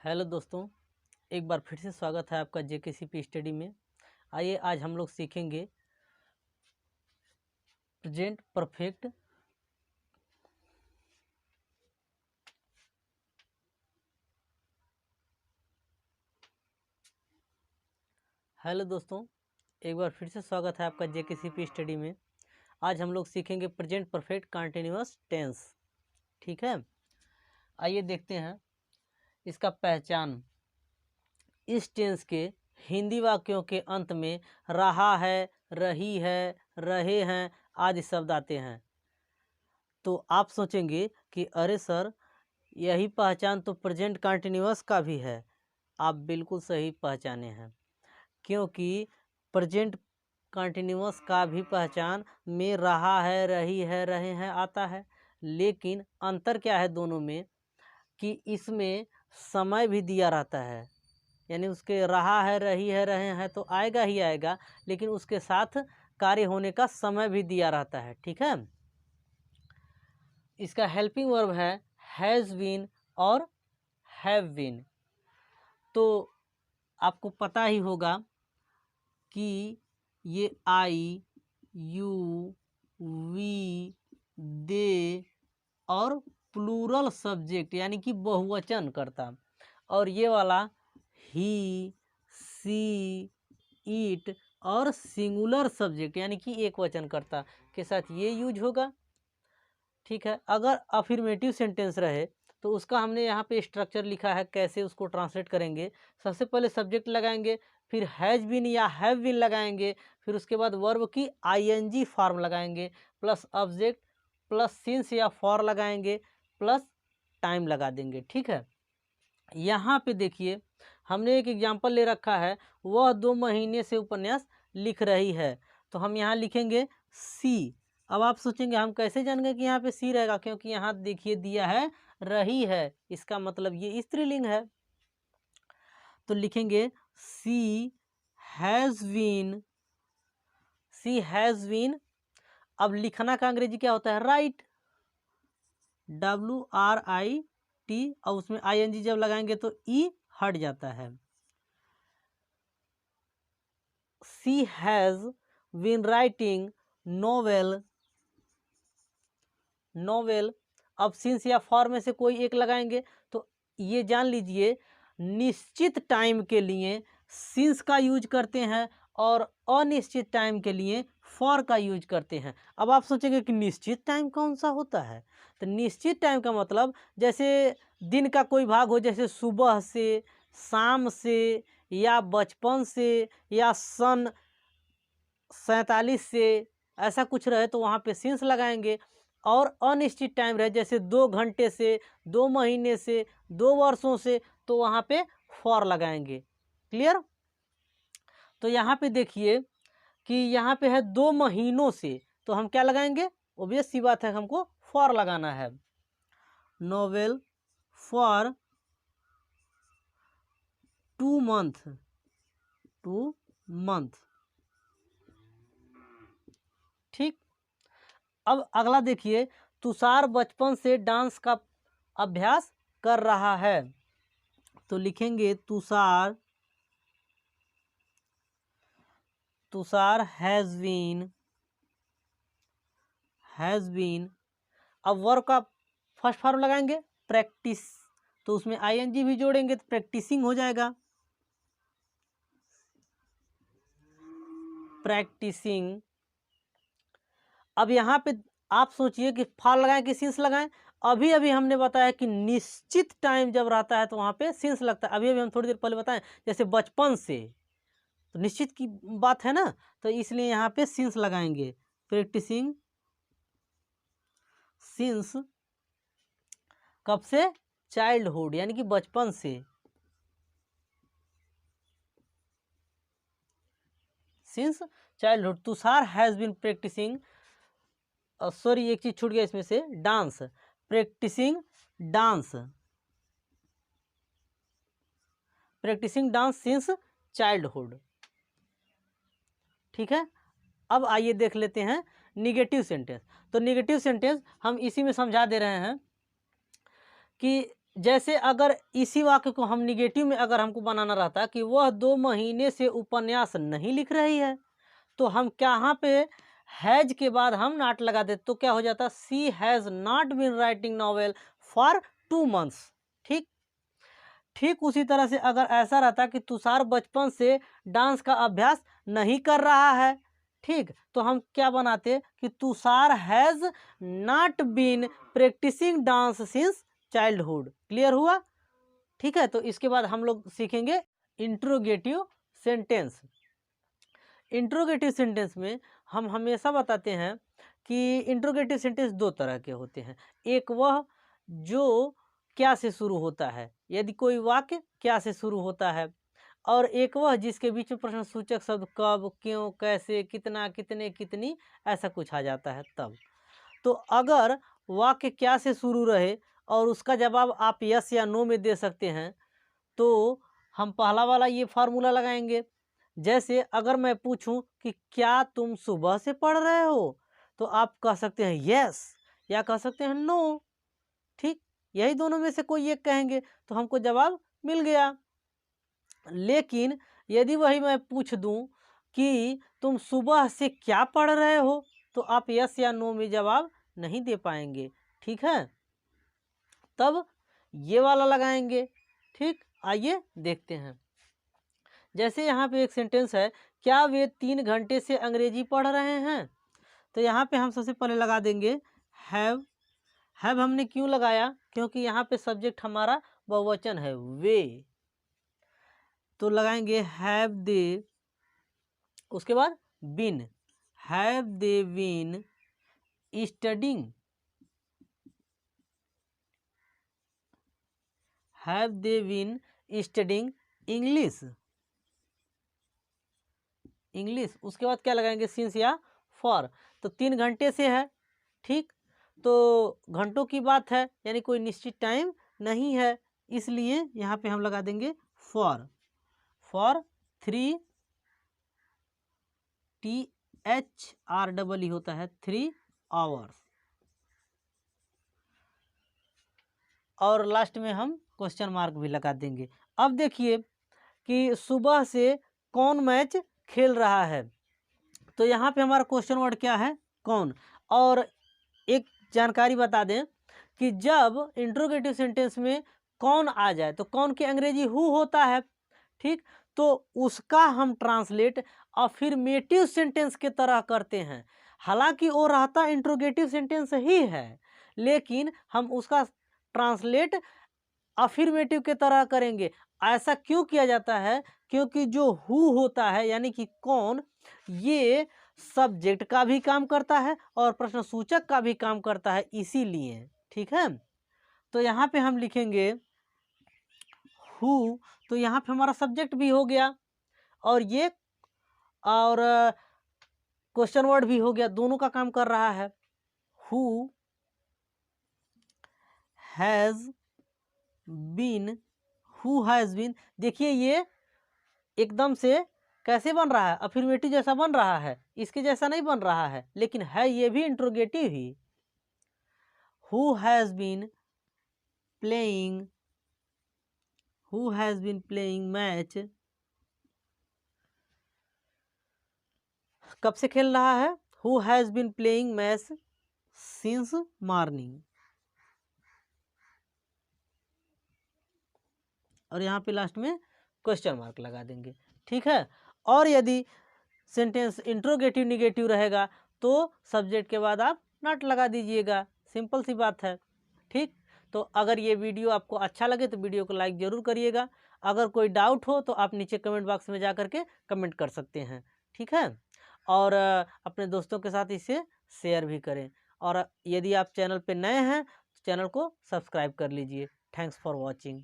Hello दोस्तों, एक बार फिर से स्वागत है आपका जेकेसीपी स्टडी में। आइए आज हम लोग सीखेंगे प्रेजेंट परफेक्ट हेलो दोस्तों, एक बार फिर से स्वागत है आपका जेकेसीपी स्टडी में। आज हम लोग सीखेंगे प्रेजेंट परफेक्ट कंटिन्यूअस टेंस। ठीक है, आइए देखते हैं इसका पहचान। इस टेंस के हिंदी वाक्यों के अंत में रहा है, रही है, रहे हैं आदि शब्द आते हैं। तो आप सोचेंगे कि अरे सर, यही पहचान तो प्रेजेंट कंटिन्यूअस का भी है। आप बिल्कुल सही पहचाने हैं, क्योंकि प्रेजेंट कंटिन्यूअस का भी पहचान में रहा है, रही है, रहे हैं आता है। लेकिन अंतर क्या है दोनों में कि इसमें समय भी दिया रहता है, यानी उसके रहा है, रही है, रहे हैं तो आएगा ही आएगा, लेकिन उसके साथ कार्य होने का समय भी दिया रहता है। ठीक है, इसका हेल्पिंग वर्ब है हैज़ बीन और हैव बीन। तो आपको पता ही होगा कि ये आई, यू, वी, दे और प्लूरल सब्जेक्ट यानी कि बहुवचन करता, और ये वाला ही, सी, इट और सिंगुलर सब्जेक्ट यानी कि एक वचन करता के साथ ये यूज होगा। ठीक है, अगर अफर्मेटिव सेंटेंस रहे तो उसका हमने यहाँ पे स्ट्रक्चर लिखा है, कैसे उसको ट्रांसलेट करेंगे। सबसे पहले सब्जेक्ट लगाएंगे, फिर हैज़ बीन या हैव बीन लगाएंगे, फिर उसके बाद वर्ब की आईएनजी फॉर्म लगाएंगे, प्लस ऑब्जेक्ट, प्लस सिंस या फॉर लगाएंगे, प्लस टाइम लगा देंगे। ठीक है, यहाँ पे देखिए हमने एक एग्जाम्पल ले रखा है, वह 2 महीने से उपन्यास लिख रही है। तो हम यहाँ लिखेंगे सी। अब आप सोचेंगे हम कैसे जानेंगे कि यहाँ पे सी रहेगा, क्योंकि यहाँ देखिए दिया है रही है, इसका मतलब ये स्त्रीलिंग है। तो लिखेंगे she has been, she has been. अब लिखना का अंग्रेजी क्या होता है, राइट, WRIT, और उसमें ING जब लगाएंगे तो ई हट जाता है। She has been writing novel, novel. अब सिंस या फॉर में से कोई एक लगाएंगे तो ये जान लीजिए निश्चित टाइम के लिए सिंस का यूज करते हैं और अनिश्चित टाइम के लिए फॉर का यूज करते हैं। अब आप सोचेंगे कि निश्चित टाइम कौन सा होता है, तो निश्चित टाइम का मतलब जैसे दिन का कोई भाग हो, जैसे सुबह से, शाम से, या बचपन से, या सन 47 से, ऐसा कुछ रहे तो वहाँ पे सिंस लगाएंगे। और अनिश्चित टाइम रहे जैसे 2 घंटे से, 2 महीने से, 2 वर्षों से, तो वहाँ पे फॉर लगाएंगे। क्लियर। तो यहाँ पे देखिए कि यहाँ पे है 2 महीनों से, तो हम क्या लगाएंगे, ऑब्वियस सी बात है हमको फॉर लगाना है। Novel for 2 month, 2 month. ठीक, अब अगला देखिए, तुषार बचपन से डांस का अभ्यास कर रहा है। तो लिखेंगे तुषार, तुषार हैज़ बीन। अब वर्ब का फर्स्ट फॉर्म लगाएंगे प्रैक्टिस, तो उसमें ING भी जोड़ेंगे तो प्रैक्टिसिंग हो जाएगा, प्रैक्टिसिंग। अब यहाँ पे आप सोचिए कि फॉर लगाएं कि सिंस लगाएं। अभी अभी हमने बताया कि निश्चित टाइम जब रहता है तो वहाँ पे सिंस लगता है। अभी अभी हम थोड़ी देर पहले बताएं जैसे बचपन से, तो निश्चित की बात है ना, तो इसलिए यहाँ पे सिंस लगाएंगे। प्रैक्टिसिंग सिंस कब से, चाइल्डहुड यानी कि बचपन से, since childhood. Tushar has been practicing, sorry एक चीज छूट गया इसमें से, dance, practicing dance, practicing dance since childhood. ठीक है, अब आइए देख लेते हैं निगेटिव सेंटेंस। तो निगेटिव सेंटेंस हम इसी में समझा दे रहे हैं कि जैसे अगर इसी वाक्य को हम निगेटिव में अगर हमको बनाना रहता कि वह 2 महीने से उपन्यास नहीं लिख रही है, तो हम यहाँ पे हैज के बाद हम नॉट लगा देते, तो क्या हो जाता, she has not been writing novel for 2 months. ठीक ठीक उसी तरह से अगर ऐसा रहता कि तुषार बचपन से डांस का अभ्यास नहीं कर रहा है, ठीक, तो हम क्या बनाते कि Tushar has not been practicing dance since childhood. Clear हुआ? ठीक है, तो इसके बाद हम लोग सीखेंगे इंट्रोगेटिव सेंटेंस। इंट्रोगेटिव सेंटेंस में हम हमेशा बताते हैं कि इंट्रोगेटिव सेंटेंस 2 तरह के होते हैं। एक वह जो क्या से शुरू होता है, यदि कोई वाक्य क्या से शुरू होता है, और एक वह जिसके बीच में प्रश्नसूचक शब्द कब, क्यों, कैसे, कितना, कितने, कितनी, ऐसा कुछ आ जाता है तब। तो अगर वाक्य क्या से शुरू रहे और उसका जवाब आप यस या नो में दे सकते हैं, तो हम पहला वाला ये फार्मूला लगाएंगे। जैसे अगर मैं पूछूं कि क्या तुम सुबह से पढ़ रहे हो, तो आप कह सकते हैं यस या कह सकते हैं नो। ठीक, यही दोनों में से कोई एक कहेंगे तो हमको जवाब मिल गया। लेकिन यदि वही मैं पूछ दूं कि तुम सुबह से क्या पढ़ रहे हो, तो आप यस या नो में जवाब नहीं दे पाएंगे। ठीक है, तब ये वाला लगाएंगे। ठीक, आइए देखते हैं। जैसे यहाँ पे एक सेंटेंस है, क्या वे 3 घंटे से अंग्रेजी पढ़ रहे हैं, तो यहाँ पे हम सबसे पहले लगा देंगे हैव। हैव हमने क्यों लगाया, क्योंकि यहाँ पे सब्जेक्ट हमारा बहुवचन है वे, तो लगाएंगे हैव दे। उसके बाद been, have they been studying, have they been studying English. English, उसके बाद क्या लगाएंगे, सिंस या फॉर, तो 3 घंटे से है। ठीक, तो घंटों की बात है, यानी कोई निश्चित टाइम नहीं है, इसलिए यहाँ पे हम लगा देंगे फॉर। फॉर 3, THREE होता है 3 आवर्स। और लास्ट में हम क्वेश्चन मार्क भी लगा देंगे। अब देखिए कि सुबह से कौन मैच खेल रहा है, तो यहाँ पे हमारा क्वेश्चन वर्ड क्या है, कौन। और एक जानकारी बता दें कि जब इंट्रोगेटिव सेंटेंस में कौन आ जाए तो कौन की अंग्रेजी हु होता है। ठीक, तो उसका हम ट्रांसलेट अफर्मेटिव सेंटेंस के तरह करते हैं। हालांकि वो रहता इंट्रोगेटिव सेंटेंस ही है, लेकिन हम उसका ट्रांसलेट अफर्मेटिव के तरह करेंगे। ऐसा क्यों किया जाता है, क्योंकि जो हु होता है यानी कि कौन, ये सब्जेक्ट का भी काम करता है और प्रश्नसूचक का भी काम करता है, इसीलिए। ठीक है, तो यहाँ पे हम लिखेंगे हु, तो यहाँ पे हमारा सब्जेक्ट भी हो गया और ये और क्वेश्चन वर्ड भी हो गया, दोनों का काम कर रहा है। Who has been, who has been, देखिए ये एकदम से कैसे बन रहा है, अफर्मेटिव जैसा बन रहा है, इसके जैसा नहीं बन रहा है, लेकिन है ये भी इंट्रोगेटिव ही। Who has been playing, who has been playing match, कब से खेल रहा है, who has been playing match since morning. और यहाँ पे लास्ट में क्वेश्चन मार्क लगा देंगे। ठीक है, और यदि सेंटेंस इंट्रोगेटिव निगेटिव रहेगा तो सब्जेक्ट के बाद आप नॉट लगा दीजिएगा, सिंपल सी बात है। ठीक, तो अगर ये वीडियो आपको अच्छा लगे तो वीडियो को लाइक ज़रूर करिएगा। अगर कोई डाउट हो तो आप नीचे कमेंट बॉक्स में जा करके कमेंट कर सकते हैं। ठीक है, और अपने दोस्तों के साथ इसे शेयर भी करें। और यदि आप चैनल पे नए हैं तो चैनल को सब्सक्राइब कर लीजिए। Thanks for watching.